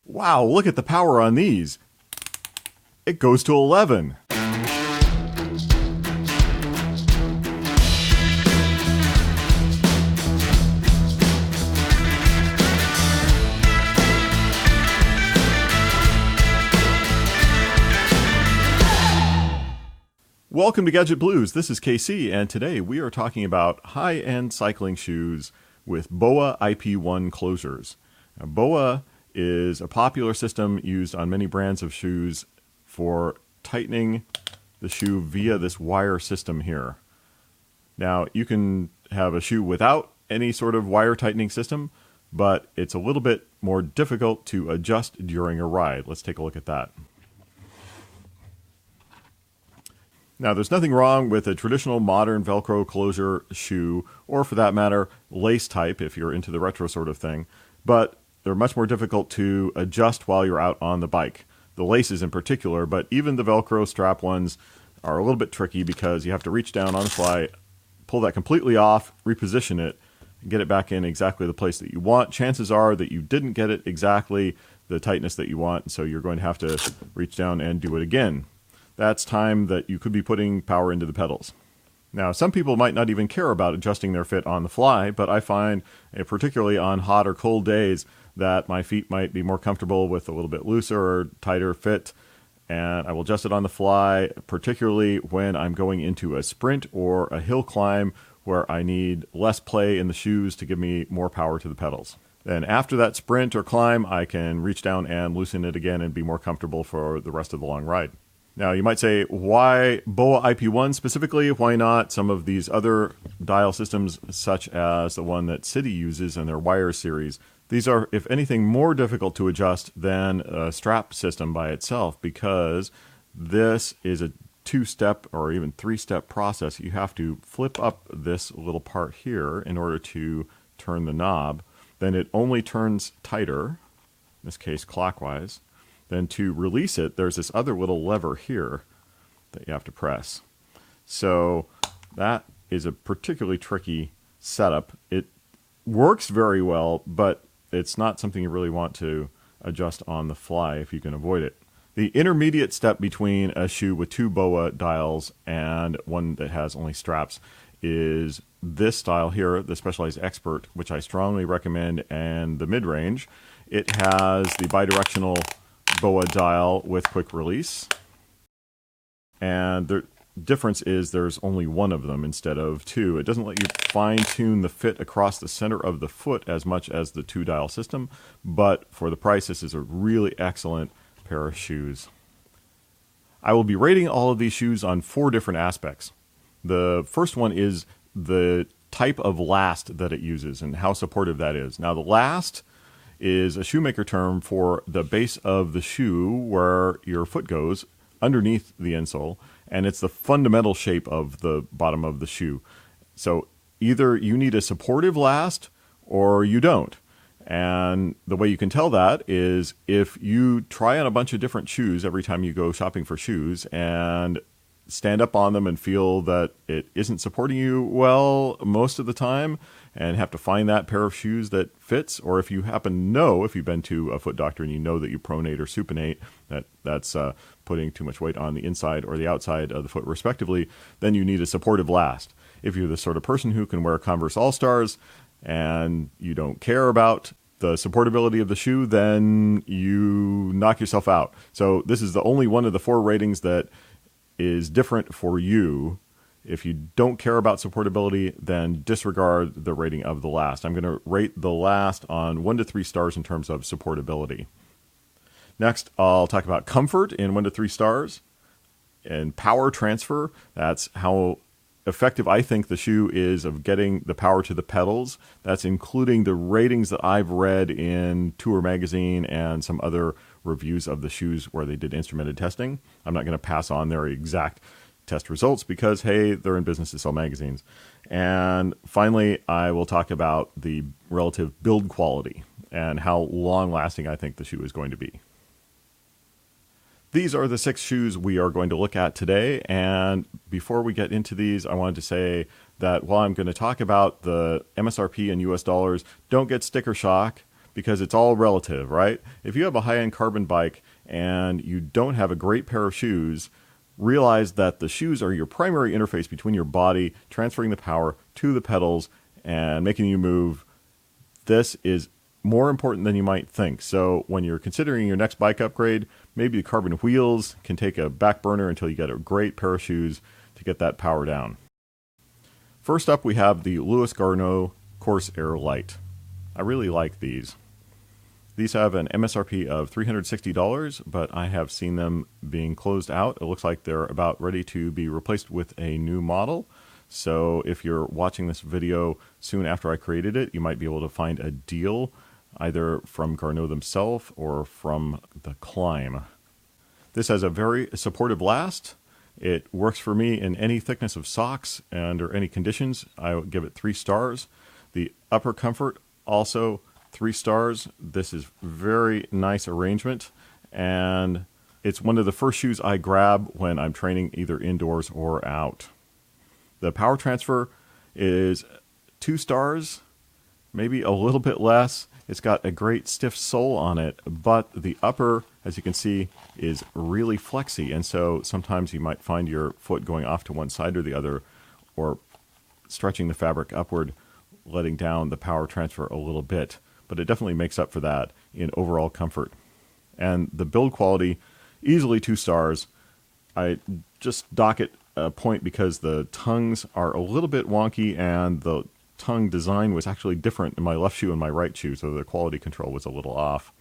Wow, look at the power on these. It goes to 11. Welcome to Gadget Blues. This is KC, and today we are talking about high-end cycling shoes with Boa IP1 closures. Now, Boa is a popular system used on many brands of shoes for tightening the shoe via this wire system here. Now, you can have a shoe without any sort of wire tightening system, but it's a little bit more difficult to adjust during a ride. Let's take a look at that. Now, there's nothing wrong with a traditional modern Velcro closure shoe, or for that matter, lace type if you're into the retro sort of thing, but they're much more difficult to adjust while you're out on the bike. The laces in particular, but even the Velcro strap ones are a little bit tricky because you have to reach down on the fly, pull that completely off, reposition it, and get it back in exactly the place that you want. Chances are that you didn't get it exactly the tightness that you want, so you're going to have to reach down and do it again. That's time that you could be putting power into the pedals. Now, some people might not even care about adjusting their fit on the fly, but I find, particularly on hot or cold days, that my feet might be more comfortable with a little bit looser or tighter fit, and I will adjust it on the fly, particularly when I'm going into a sprint or a hill climb where I need less play in the shoes to give me more power to the pedals. Then after that sprint or climb, I can reach down and loosen it again and be more comfortable for the rest of the long ride. Now, you might say, why Boa IP1 specifically? Why not some of these other dial systems, such as the one that City uses in their Wire series? These are, if anything, more difficult to adjust than a strap system by itself, because this is a two-step or even three-step process. You have to flip up this little part here in order to turn the knob. Then it only turns tighter, in this case clockwise. Then to release it, there's this other little lever here that you have to press. So that is a particularly tricky setup. It works very well, but it's not something you really want to adjust on the fly if you can avoid it. The intermediate step between a shoe with two Boa dials and one that has only straps is this style here, the Specialized Expert, which I strongly recommend, and the mid-range. It has the bidirectional Boa dial with quick release, and the difference is there's only one of them instead of two. It doesn't let you fine-tune the fit across the center of the foot as much as the two-dial system, but for the price, this is a really excellent pair of shoes. I will be rating all of these shoes on 4 different aspects. The first one is the type of last that it uses and how supportive that is. Now, the last is a shoemaker term for the base of the shoe where your foot goes underneath the insole, and it's the fundamental shape of the bottom of the shoe. So either you need a supportive last or you don't. And the way you can tell that is if you try on a bunch of different shoes every time you go shopping for shoes and stand up on them and feel that it isn't supporting you well most of the time and have to find that pair of shoes that fits, or if you happen to know, if you've been to a foot doctor and you know that you pronate or supinate, that's putting too much weight on the inside or the outside of the foot respectively, then you need a supportive last. If you're the sort of person who can wear Converse All-Stars and you don't care about the supportability of the shoe, then you knock yourself out. So this is the only one of the 4 ratings that is different for you. If you don't care about supportability, then disregard the rating of the last. I'm going to rate the last on 1 to 3 stars in terms of supportability. Next, I'll talk about comfort in 1 to 3 stars. And power transfer, that's how effective I think the shoe is of getting the power to the pedals. That's including the ratings that I've read in Tour Magazine and some other reviews of the shoes where they did instrumented testing. I'm not going to pass on their exact test results because, hey, they're in business to sell magazines. And finally, I will talk about the relative build quality and how long-lasting I think the shoe is going to be. These are the 6 shoes we are going to look at today, and before we get into these, I wanted to say that while I'm going to talk about the MSRP in US dollars, don't get sticker shock, because it's all relative, right? If you have a high-end carbon bike and you don't have a great pair of shoes, realize that the shoes are your primary interface between your body, transferring the power to the pedals and making you move. This is more important than you might think. So when you're considering your next bike upgrade, maybe the carbon wheels can take a back burner until you get a great pair of shoes to get that power down. First up, we have the Louis Garneau Corsair Lite. I really like these. These have an MSRP of $360, but I have seen them being closed out. It looks like they're about ready to be replaced with a new model. So if you're watching this video soon after I created it, you might be able to find a deal either from Garneau themselves or from the Climb. This has a very supportive last. It works for me in any thickness of socks and under any conditions. I would give it 3 stars. The upper comfort, also 3 stars. This is very nice arrangement, and it's one of the first shoes I grab when I'm training either indoors or out. The power transfer is 2 stars, maybe a little bit less. It's got a great stiff sole on it, but the upper, as you can see, is really flexy, and so sometimes you might find your foot going off to one side or the other, or stretching the fabric upward, letting down the power transfer a little bit. But it definitely makes up for that in overall comfort. And the build quality, easily 2 stars. I just dock it a point because the tongues are a little bit wonky, and the tongue design was actually different in my left shoe and my right shoe, so the quality control was a little off.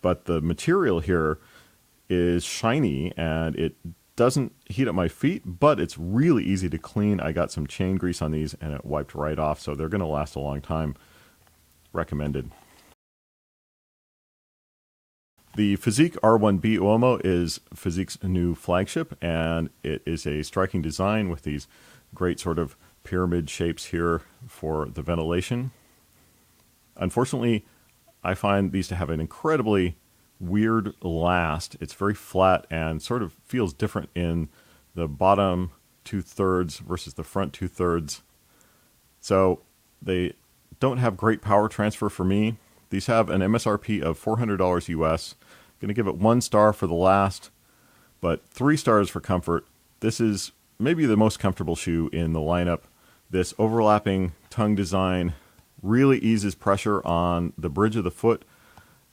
But the material here is shiny, and it doesn't heat up my feet, but it's really easy to clean. I got some chain grease on these, and it wiped right off, so they're going to last a long time. Recommended. The Fizik R1B Uomo is Fizik's new flagship, and it is a striking design with these great sort of pyramid shapes here for the ventilation. Unfortunately, I find these to have an incredibly weird last. It's very flat and sort of feels different in the bottom 2/3 versus the front 2/3. So they don't have great power transfer for me. These have an MSRP of $400 US. I'm going to give it 1 star for the last, but 3 stars for comfort. This is maybe the most comfortable shoe in the lineup. This overlapping tongue design really eases pressure on the bridge of the foot,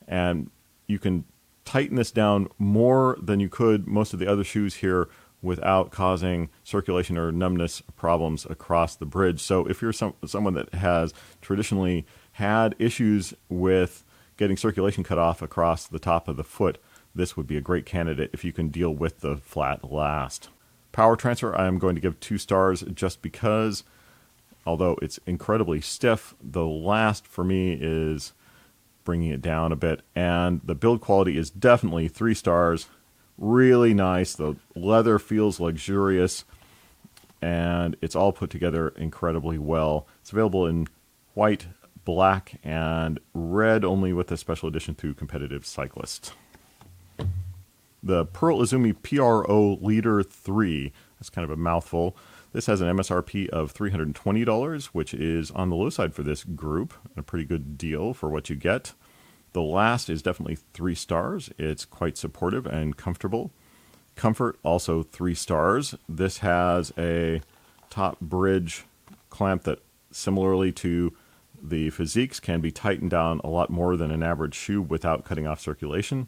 and you can tighten this down more than you could most of the other shoes here without causing circulation or numbness problems across the bridge. So if you're someone that has traditionally had issues with getting circulation cut off across the top of the foot, this would be a great candidate if you can deal with the flat last. Power transfer, I am going to give 2 stars just because, although it's incredibly stiff, the last for me is bringing it down a bit, and the build quality is definitely 3 stars. Really nice. The leather feels luxurious, and it's all put together incredibly well. It's available in white, black, and red, only with a special edition to competitive cyclists. The Pearl Izumi PRO Leader 3, that's kind of a mouthful. This has an MSRP of $320, which is on the low side for this group. A pretty good deal for what you get. The last is definitely 3 stars. It's quite supportive and comfortable. Comfort, also 3 stars. This has a top bridge clamp that, similarly to the Fiziks, can be tightened down a lot more than an average shoe without cutting off circulation.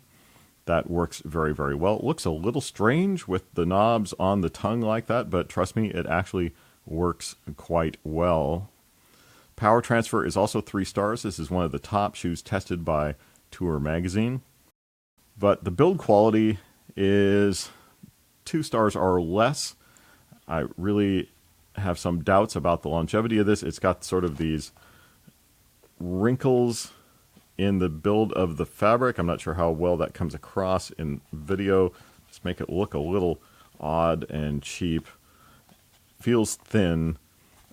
That works very, very well. It looks a little strange with the knobs on the tongue like that, but trust me, it actually works quite well. Power transfer is also 3 stars. This is one of the top shoes tested by Tour magazine. But the build quality is 2 stars or less. I really have some doubts about the longevity of this. It's got sort of these wrinkles in the build of the fabric. I'm not sure how well that comes across in video. Just make it look a little odd and cheap. Feels thin.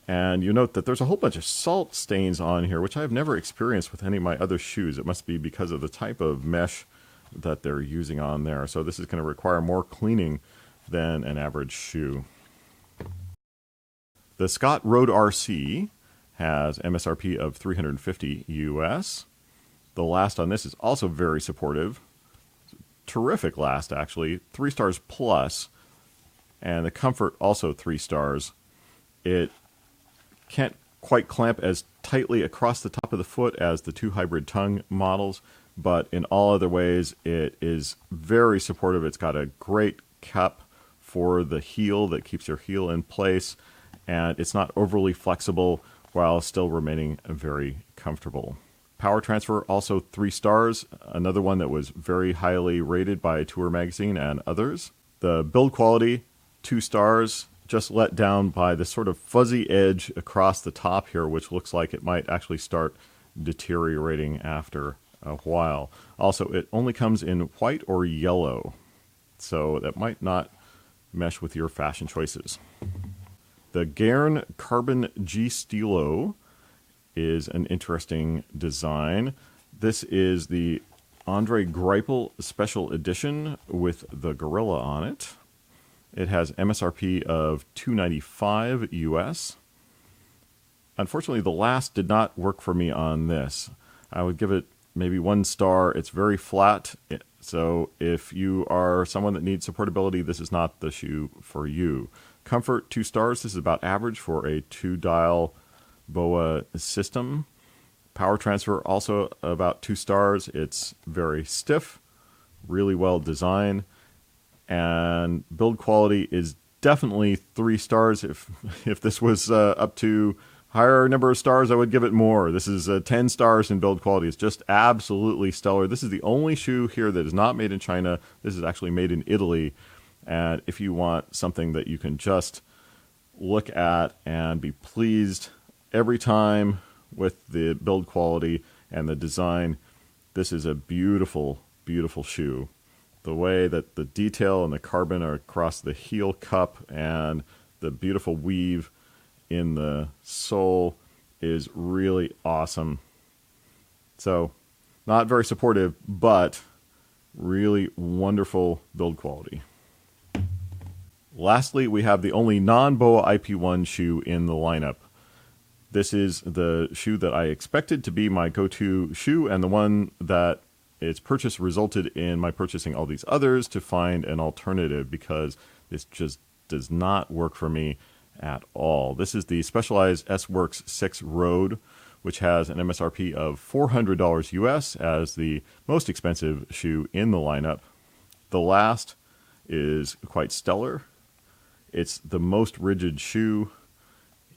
And you note that there's a whole bunch of salt stains on here, which I've never experienced with any of my other shoes. It must be because of the type of mesh that they're using on there. So this is going to require more cleaning than an average shoe. The Scott Road RC has MSRP of $350 US. The last on this is also very supportive. Terrific last, actually. 3 stars plus. And the comfort also 3 stars. It can't quite clamp as tightly across the top of the foot as the 2 hybrid tongue models, but in all other ways it is very supportive. It's got a great cup for the heel that keeps your heel in place, and it's not overly flexible while still remaining very comfortable. Power transfer also 3 stars, another one that was very highly rated by Tour Magazine and others. The build quality 2 stars, just let down by the sort of fuzzy edge across the top here, which looks like it might actually start deteriorating after a while. Also, it only comes in white or yellow, so that might not mesh with your fashion choices. The Gaerne Carbon G STL is an interesting design. This is the Andre Greipel Special Edition with the gorilla on it. It has MSRP of $295 US. Unfortunately, the last did not work for me on this. I would give it maybe 1 star. It's very flat, so if you are someone that needs supportability, this is not the shoe for you. Comfort 2 stars. This is about average for a 2-dial Boa system. Power transfer also about 2 stars. It's very stiff, really well designed. And build quality is definitely 3 stars. If this was up to higher number of stars, I would give it more. This is 10 stars in build quality. It's just absolutely stellar. This is the only shoe here that is not made in China. This is actually made in Italy. And if you want something that you can just look at and be pleased every time with the build quality and the design, this is a beautiful, beautiful shoe. The way that the detail and the carbon are across the heel cup and the beautiful weave in the sole is really awesome. So, not very supportive, but really wonderful build quality. Lastly, we have the only non-Boa IP1 shoe in the lineup. This is the shoe that I expected to be my go-to shoe, and the one that its purchase resulted in my purchasing all these others to find an alternative, because this just does not work for me at all. This is the Specialized S-Works 6 Road, which has an MSRP of $400 US as the most expensive shoe in the lineup. The last is quite stellar. It's the most rigid shoe,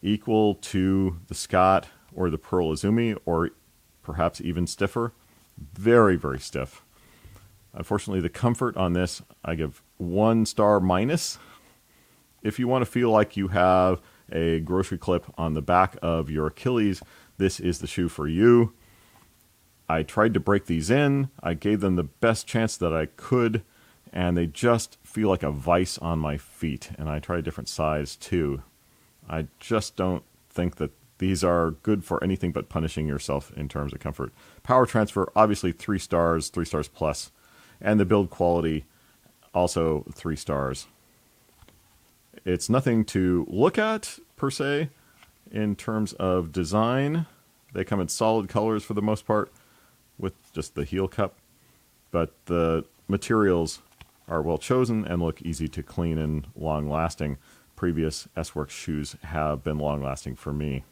equal to the Scott or the Pearl Izumi, or perhaps even stiffer. Very, very stiff. Unfortunately, the comfort on this, I give 1 star minus. If you want to feel like you have a grocery clip on the back of your Achilles, this is the shoe for you. I tried to break these in. I gave them the best chance that I could, and they just feel like a vice on my feet. And I tried a different size too. I just don't think that these are good for anything but punishing yourself in terms of comfort. Power transfer, obviously 3 stars, 3 stars plus. And the build quality, also 3 stars. It's nothing to look at, per se, in terms of design. They come in solid colors for the most part, with just the heel cup. But the materials are well chosen and look easy to clean and long-lasting. Previous S-Works shoes have been long-lasting for me.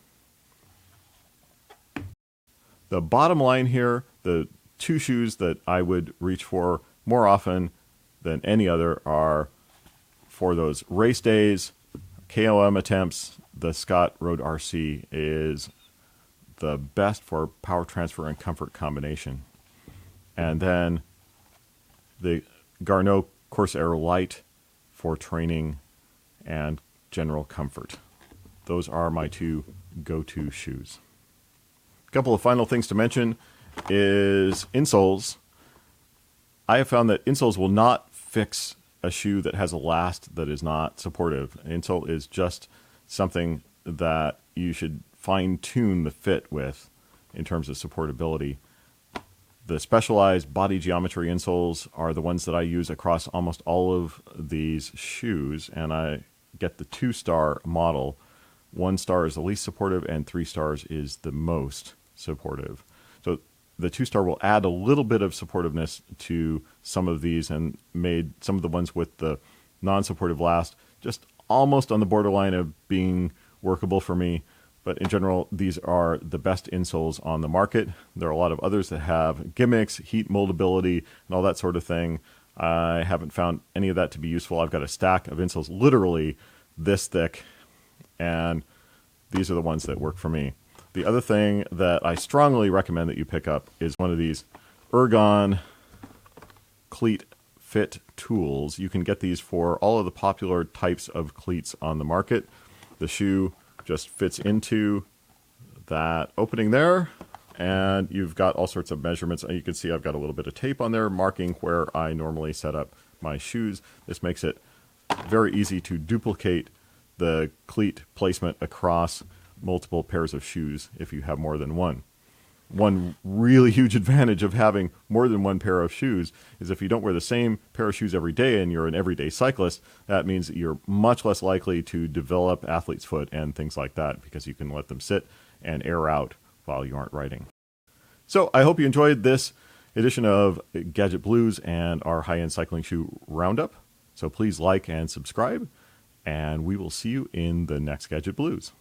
The bottom line here, the 2 shoes that I would reach for more often than any other are for those race days, KOM attempts. The Scott Road RC is the best for power transfer and comfort combination. And then the Garneau Corsair Light for training and general comfort. Those are my 2 go-to shoes. A couple of final things to mention is insoles. I have found that insoles will not fix a shoe that has a last that is not supportive. An insole is just something that you should fine-tune the fit with in terms of supportability. The specialized body geometry insoles are the ones that I use across almost all of these shoes, and I get the 2-star model. 1 star is the least supportive, and 3 stars is the most supportive. So the 2-star will add a little bit of supportiveness to some of these and made some of the ones with the non-supportive last just almost on the borderline of being workable for me. But in general, these are the best insoles on the market. There are a lot of others that have gimmicks, heat moldability, and all that sort of thing. I haven't found any of that to be useful. I've got a stack of insoles literally this thick, and these are the ones that work for me. The other thing that I strongly recommend that you pick up is one of these Ergon cleat fit tools. You can get these for all of the popular types of cleats on the market. The shoe just fits into that opening there, and you've got all sorts of measurements. You can see I've got a little bit of tape on there marking where I normally set up my shoes. This makes it very easy to duplicate the cleat placement across multiple pairs of shoes if you have more than one. One really huge advantage of having more than one pair of shoes is if you don't wear the same pair of shoes every day and you're an everyday cyclist, that means that you're much less likely to develop athlete's foot and things like that because you can let them sit and air out while you aren't riding. So I hope you enjoyed this edition of Gadget Blues and our high-end cycling shoe roundup. So please like and subscribe, and we will see you in the next Gadget Blues.